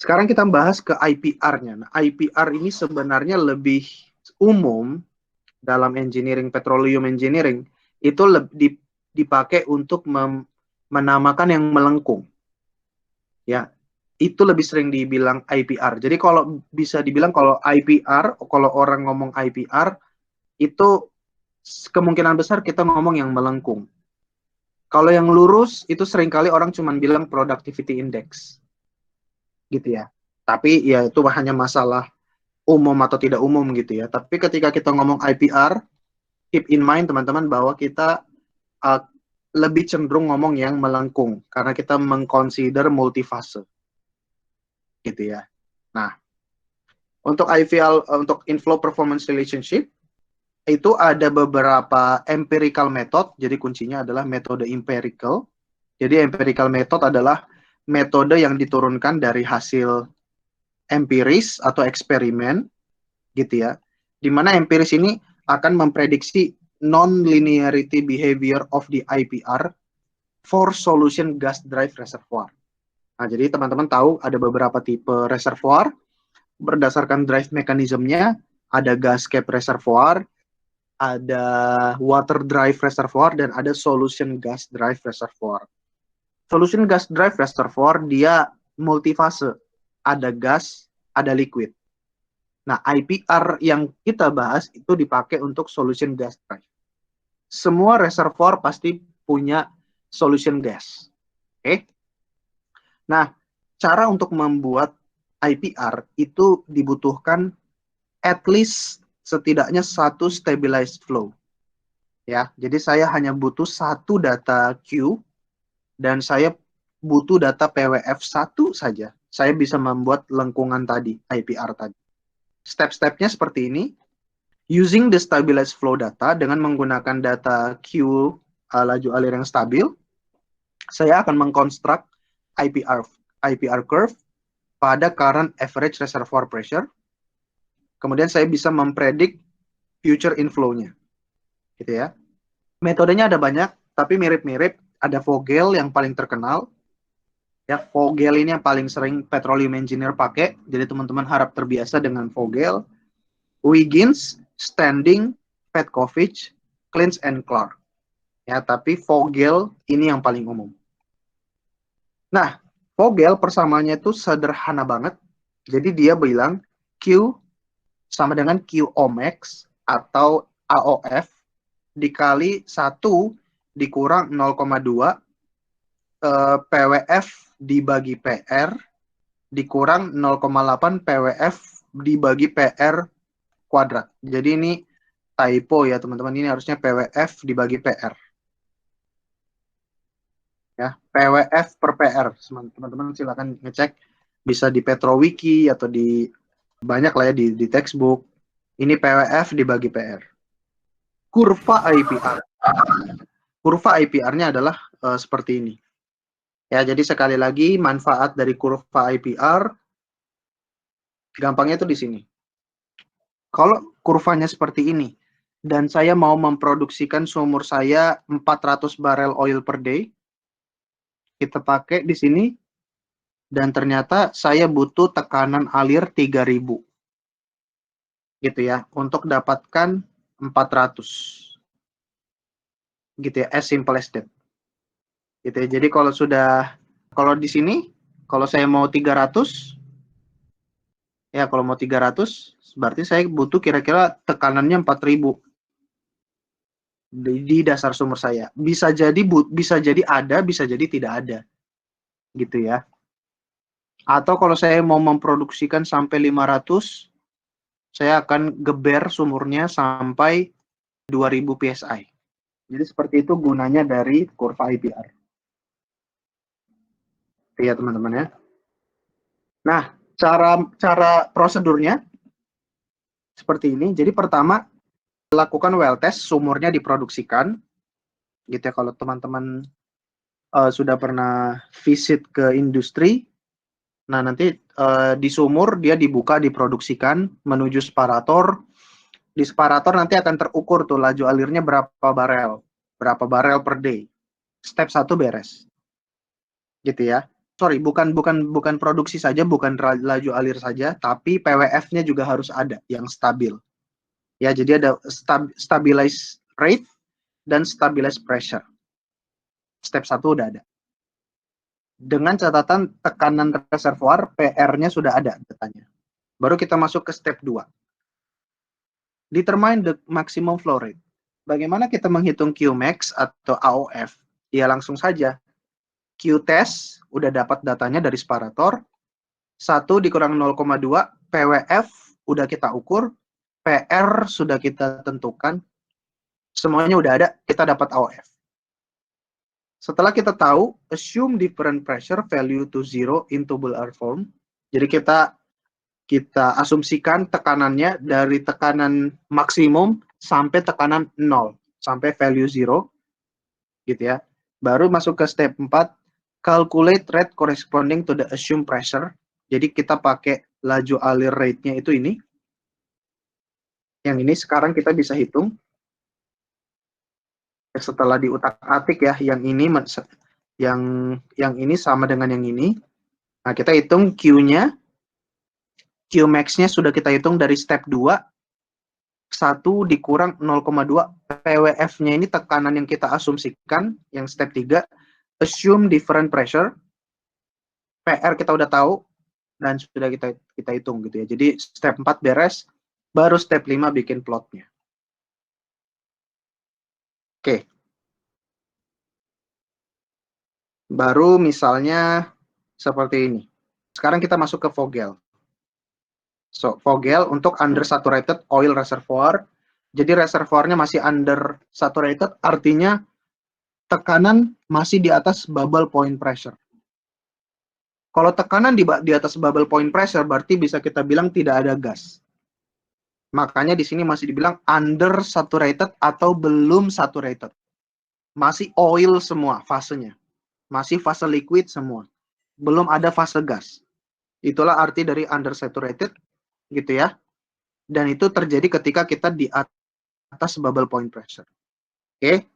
Sekarang kita bahas ke IPR-nya. Nah, IPR ini sebenarnya lebih umum dalam engineering, petroleum engineering, itu dipakai untuk menamakan yang melengkung. Ya, itu lebih sering dibilang IPR. Jadi kalau bisa dibilang kalau IPR, kalau orang ngomong IPR, itu kemungkinan besar kita ngomong yang melengkung. Kalau yang lurus, itu seringkali orang cuma bilang productivity index. Gitu ya. Tapi ya itu hanya masalah umum atau tidak umum gitu ya. Tapi ketika kita ngomong IPR, keep in mind teman-teman bahwa kita uh, lebih cenderung ngomong yang melengkung karena kita mengconsider multifase gitu ya. Nah, untuk IVL untuk inflow performance relationship itu ada beberapa empirical method. Jadi kuncinya adalah metode empirical. Jadi empirical method adalah metode yang diturunkan dari hasil empiris atau eksperimen gitu ya. Di mana empiris ini akan memprediksi non-linearity behavior of the IPR for solution gas drive reservoir. Nah, jadi teman-teman tahu ada beberapa tipe reservoir berdasarkan drive mekanismenya, ada gas cap reservoir, ada water drive reservoir, dan ada solution gas drive reservoir. Solution gas drive reservoir dia multifase, ada gas, ada liquid. Nah, IPR yang kita bahas itu dipakai untuk solution gas drive. Semua reservoir pasti punya solution gas. Oke? Nah, cara untuk membuat IPR itu dibutuhkan at least setidaknya satu stabilized flow. Ya, jadi saya hanya butuh satu data Q dan saya butuh data PWF satu saja. Saya bisa membuat lengkungan tadi, IPR tadi. Step-stepnya seperti ini. Using the stabilized flow data dengan menggunakan data Q laju alir yang stabil, saya akan mengkonstruk IPR curve pada current average reservoir pressure. Kemudian saya bisa mempredik future inflow-nya. Gitu ya. Metodenya ada banyak, tapi mirip-mirip. Ada Vogel yang paling terkenal. Ya, Vogel ini yang paling sering petroleum engineer pakai. Jadi teman-teman harap terbiasa dengan Vogel. Huygens, Standing, Petkovic, Clance and Clark. Ya, tapi Vogel ini yang paling umum. Nah, Vogel persamaannya itu sederhana banget. Jadi dia bilang Q sama dengan Q omex atau AOF dikali 1 dikurang 0,2 PWF dibagi PR dikurang 0,8 PWF dibagi PR kuadrat. Jadi ini typo ya teman-teman, ini harusnya PWF dibagi PR. Ya, PWF per PR. Teman-teman silakan ngecek, bisa di Petrowiki atau di banyak lah ya di textbook. Ini PWF dibagi PR. Kurva IPR. Kurva IPR-nya adalah seperti ini. Ya, jadi sekali lagi manfaat dari kurva IPR gampangnya itu di sini. Kalau kurvanya seperti ini dan saya mau memproduksikan sumur saya 400 barel oil per day, kita pakai di sini dan ternyata saya butuh tekanan alir 3000. Gitu ya, untuk dapatkan 400. Gitu ya, as simple as that. Gitu ya. Jadi kalau di sini kalau saya mau 300 ya, kalau mau 300 berarti saya butuh kira-kira tekanannya 4000 di dasar sumur saya. Bisa jadi ada, bisa jadi tidak ada. Gitu ya. Atau kalau saya mau memproduksikan sampai 500, saya akan geber sumurnya sampai 2000 PSI. Jadi seperti itu gunanya dari kurva IPR. Ya teman-teman ya. Nah, cara prosedurnya seperti ini. Jadi pertama lakukan well test, sumurnya diproduksikan. Gitu ya, kalau teman-teman sudah pernah visit ke industri, nah nanti di sumur dia dibuka, diproduksikan menuju separator. Di separator nanti akan terukur tuh laju alirnya berapa barel per day. Step 1 beres. Gitu ya. bukan produksi saja, bukan laju alir saja, tapi PWF-nya juga harus ada yang stabil. Ya, jadi ada stabilize rate dan stabilize pressure. Step 1 udah ada. Dengan catatan tekanan reservoir, PR-nya sudah ada datanya. Baru kita masuk ke step 2. Determine the maximum flow rate. Bagaimana kita menghitung Qmax atau AOF? Ya langsung saja. Qtest udah dapat datanya dari separator. 1 dikurang 0,2, PWF udah kita ukur, PR sudah kita tentukan, semuanya udah ada, kita dapat AOF. Setelah kita tahu, assume different pressure value to 0 in tubule air form. Jadi kita asumsikan tekanannya dari tekanan maksimum sampai tekanan 0, sampai value 0, gitu ya. Baru masuk ke step 4, calculate rate corresponding to the assumed pressure. Jadi kita pakai laju alir rate-nya itu ini. Yang ini sekarang kita bisa hitung. Setelah diutak-atik ya, yang ini sama dengan yang ini. Nah, kita hitung Q-nya. Qmax-nya sudah kita hitung dari step 2. 1 dikurang 0,2. PWF-nya ini tekanan yang kita asumsikan, yang step 3. Assume different pressure. PR kita udah tahu dan sudah kita hitung gitu ya. Jadi step 4 beres, baru step 5 bikin plotnya. Oke. Baru misalnya seperti ini. Sekarang kita masuk ke Vogel. So, Vogel untuk undersaturated oil reservoir. Jadi reservoirnya masih undersaturated, artinya tekanan masih di atas bubble point pressure. Kalau tekanan di atas bubble point pressure, berarti bisa kita bilang tidak ada gas. Makanya di sini masih dibilang undersaturated atau belum saturated. Masih oil semua fasenya. Masih fase liquid semua. Belum ada fase gas. Itulah arti dari undersaturated, gitu ya. Dan itu terjadi ketika kita di atas bubble point pressure. Oke.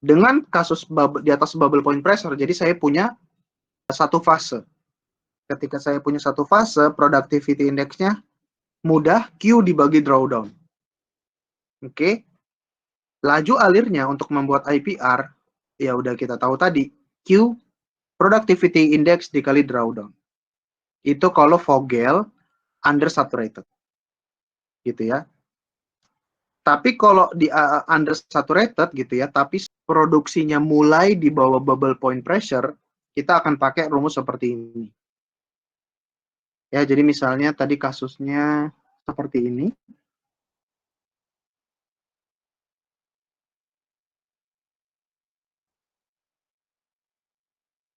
Dengan kasus di atas bubble point pressure, jadi saya punya satu fase. Ketika saya punya satu fase, productivity index-nya mudah, Q dibagi drawdown. Oke. Laju alirnya untuk membuat IPR, ya udah kita tahu tadi, Q productivity index dikali drawdown. Itu kalau Vogel undersaturated. Gitu ya. Tapi kalau di undersaturated gitu ya, tapi produksinya mulai di bawah bubble point pressure, kita akan pakai rumus seperti ini. Ya, jadi misalnya tadi kasusnya seperti ini.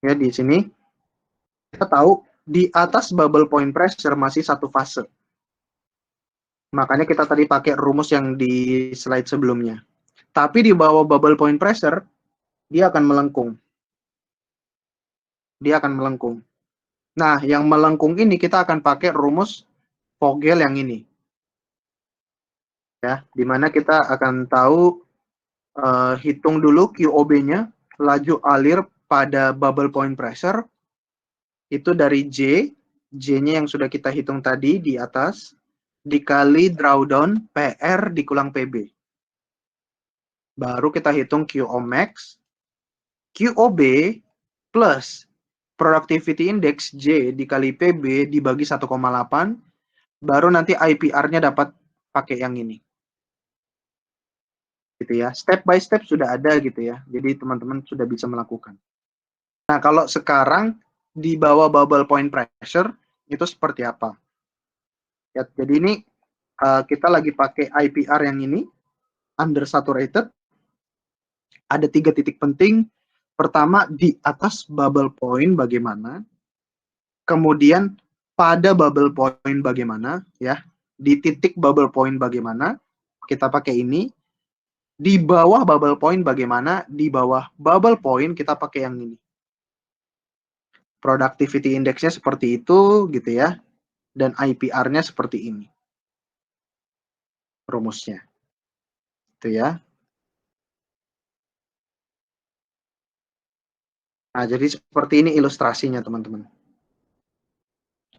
Ya, di sini kita tahu di atas bubble point pressure masih satu fase. Makanya kita tadi pakai rumus yang di slide sebelumnya. Tapi di bawah bubble point pressure, dia akan melengkung. Dia akan melengkung. Nah, yang melengkung ini kita akan pakai rumus Vogel yang ini. Ya, dimana kita akan tahu hitung dulu QOB-nya, laju alir pada bubble point pressure, itu dari J-nya yang sudah kita hitung tadi di atas, dikali drawdown PR dikulang PB. Baru kita hitung QOmax, QOB plus productivity index J dikali PB dibagi 1,8, baru nanti IPR-nya dapat pakai yang ini. Gitu ya. Step by step sudah ada gitu ya. Jadi teman-teman sudah bisa melakukan. Nah, kalau sekarang di bawah bubble point pressure itu seperti apa? Ya, jadi ini kita lagi pakai IPR yang ini, undersaturated. Ada 3 titik penting. Pertama, di atas bubble point bagaimana? Kemudian pada bubble point bagaimana? Ya, di titik bubble point bagaimana? Kita pakai ini. Di bawah bubble point bagaimana? Di bawah bubble point kita pakai yang ini. Productivity index-nya seperti itu gitu ya. Dan IPR-nya seperti ini. Rumusnya. Itu ya. Nah, jadi seperti ini ilustrasinya, teman-teman.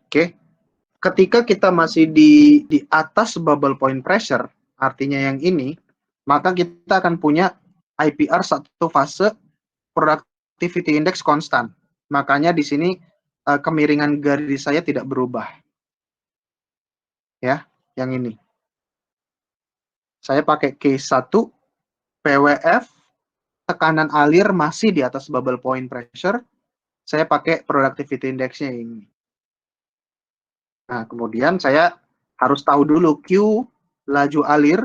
Oke. Ketika kita masih di atas bubble point pressure, artinya yang ini, maka kita akan punya IPR satu fase productivity index konstan. Makanya di sini kemiringan garis saya tidak berubah. Ya, yang ini. Saya pakai K1, PWF, tekanan alir masih di atas bubble point pressure, saya pakai productivity index-nya ini. Nah, kemudian saya harus tahu dulu Q laju alir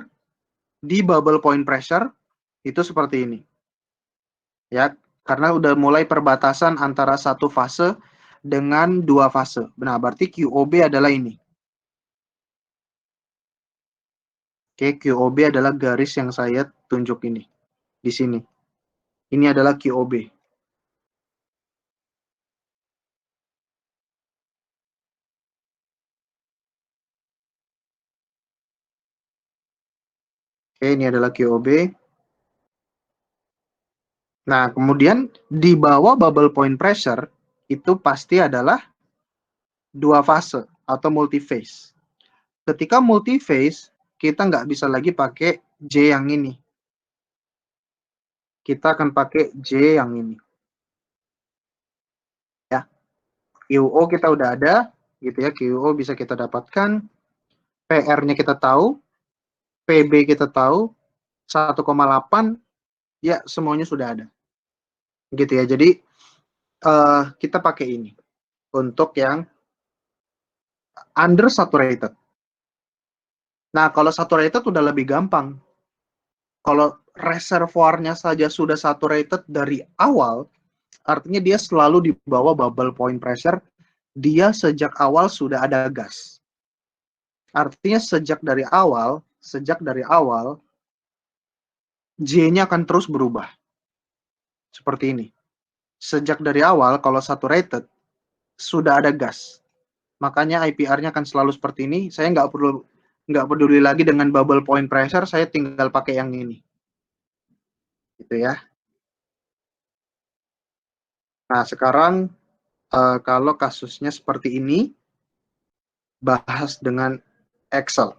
di bubble point pressure itu seperti ini. Ya, karena udah mulai perbatasan antara satu fase dengan dua fase. Nah, berarti QOB adalah ini. Oke, QOB adalah garis yang saya tunjuk ini. Di sini. Ini adalah QOB. Oke, ini adalah QOB. Nah, kemudian di bawah bubble point pressure itu pasti adalah dua fase atau multiphase. Ketika multiphase, kita nggak bisa lagi pakai J yang ini. Kita akan pakai J yang ini. Ya, QO kita udah ada, gitu ya. QO bisa kita dapatkan. PR-nya kita tahu, PB kita tahu, 1,8, ya semuanya sudah ada. Gitu ya. Jadi kita pakai ini untuk yang undersaturated. Nah, kalau saturated udah lebih gampang. Kalau reservoirnya saja sudah saturated dari awal, artinya dia selalu di bawah bubble point pressure, dia sejak awal sudah ada gas. Artinya sejak dari awal, J-nya akan terus berubah. Seperti ini. Sejak dari awal, kalau saturated, sudah ada gas. Makanya IPR-nya akan selalu seperti ini. Saya nggak peduli lagi dengan bubble point pressure, saya tinggal pakai yang ini. Gitu ya. Nah, sekarang kalau kasusnya seperti ini, bahas dengan Excel.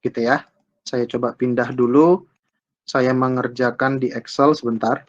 Gitu ya. Saya coba pindah dulu. Saya mengerjakan di Excel sebentar.